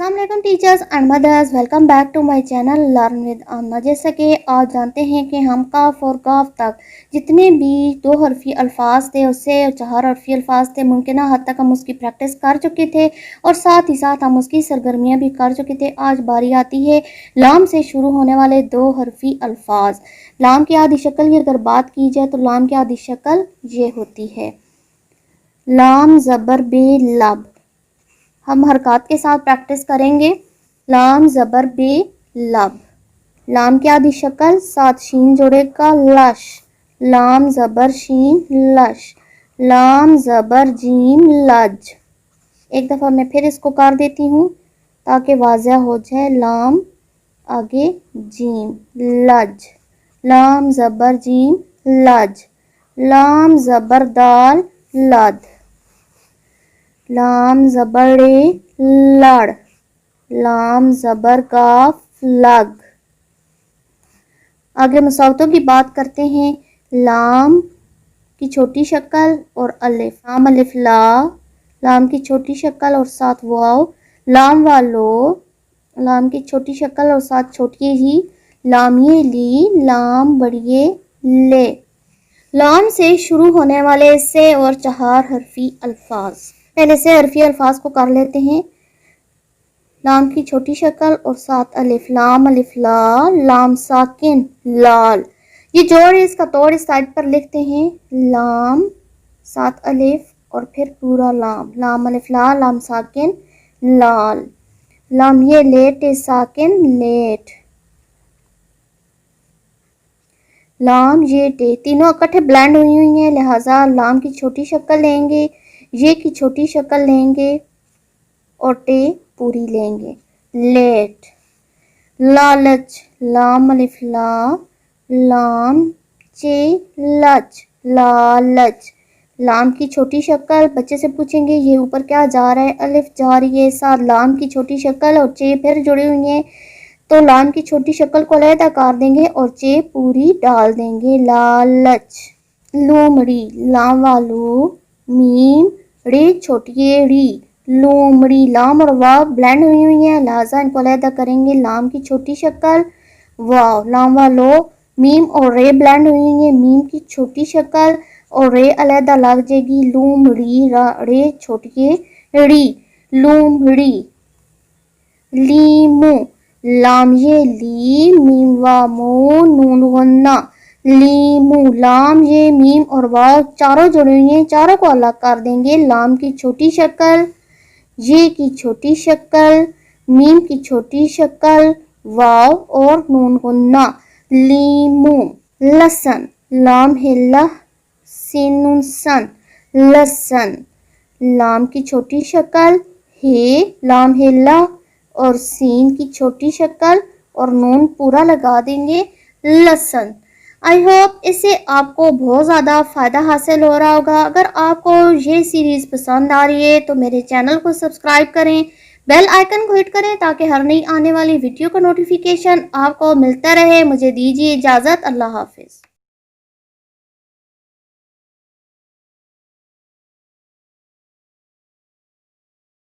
अस्सलाम वालेकुम teachers and mothers, welcome back to my channel learn with Amna. जैसा कि आज जानते हैं कि हम काफ और काफ तक जितने भी दो हरफी अल्फाज थे उससे चार हरफी अल्फाज थे, मुमकिन हद तक हम उसकी प्रैक्टिस कर चुके थे और साथ ही साथ हम उसकी सरगर्मियाँ भी कर चुके थे। आज बारी आती है लाम से शुरू होने वाले दो हरफी अल्फाज। लाम की आधी शक्ल की अगर बात की जाए तो लाम की आधी शक्ल ये होती है लाम ज़बर बे लब। हम हरकत के साथ प्रैक्टिस करेंगे। लाम ज़बर बे लब। लाम की आधी शक्ल साथ शीन जोड़ेगा लश। लाम ज़बर शीन लश। लाम ज़बर जीम लज। एक दफ़ा मैं फिर इसको कर देती हूँ ताकि वाज़ह हो जाए। लाम आगे जीम लज। लाम ज़बर जीम लज। लाम ज़बर दाल लद। लाम ज़बर रे लड़। लाम ज़बर काफ लग। आगे मुसावतों की बात करते हैं। लाम की छोटी शक्ल और अलिफ। लाम अलिफ ला। लाम की छोटी शक्ल और साथ वाव। लाम वालो। लाम की छोटी शक्ल और साथ छोटी ही। लामिये ली। लाम बड़िए ले। लाम से शुरू होने वाले से और चार हरफी अल्फाज। पहले से हरफी अल्फाज को कर लेते हैं। लाम की छोटी शक्ल और साथ अलिफ। लाम अलिफ ला। लाम साकिन लाल। ये जोड़ इसका तोड़ इस साइड पर लिखते हैं। लाम साथ अलिफ और फिर पूरा लाम। लाम अलिफ ला। लाम साकिन लाल। लाम ये लेट साकिन लेट। लाम ये टे तीनों इकट्ठे ब्लेंड हुई हैं, लिहाजा लाम की छोटी शक्ल लेंगे, ये की छोटी शक्ल लेंगे और टे पूरी लेंगे। लेट। लालच। लाम अलिफ ला। लाम चे लच लालच। लाम की छोटी शक्ल बच्चे से पूछेंगे ये ऊपर क्या जा रहा है, अलिफ जा रही है, साथ लाम की छोटी शक्ल और चे फिर जुड़ी हुई है तो लाम की छोटी शक्ल को अलहदा कर देंगे और चे पूरी डाल देंगे। लालच। लोमड़ी। लाम वालो मीम रे छोटी री लोमड़ी। लाम और वाव ब्लेंड हुई है, लिहाजा इनको अलहदा करेंगे। लाम की छोटी शक्ल वाव। लाम वालो मीम और रे ब्लेंड हुई है, मीम की छोटी शक्ल और रे अलहदा लग जाएगी। लोमड़ी रे छोटी री लोमड़ी। लीमू। लाम ये ली मीम वा मो नून गन्ना लीमू। लाम ये मीम और वाव चारों जुड़ी हुई हैं, चारों को अलग कर देंगे। लाम की छोटी शक्ल, ये की छोटी शक्ल, मीम की छोटी शक्ल, वाव और नून गन्ना लीमू। लसन। लाम हिल्ला सीन नून सन लसन। लाम की छोटी शक्ल हे लाम हिल्ला और सीन की छोटी शक्ल और नून पूरा लगा देंगे लसन। आई होप इससे आपको बहुत ज़्यादा फ़ायदा हासिल हो रहा होगा। अगर आपको ये सीरीज़ पसंद आ रही है तो मेरे चैनल को सब्सक्राइब करें, बेल आइकन को हिट करें ताकि हर नई आने वाली वीडियो का नोटिफिकेशन आपको मिलता रहे। मुझे दीजिए इजाज़त। अल्लाह हाफिज़।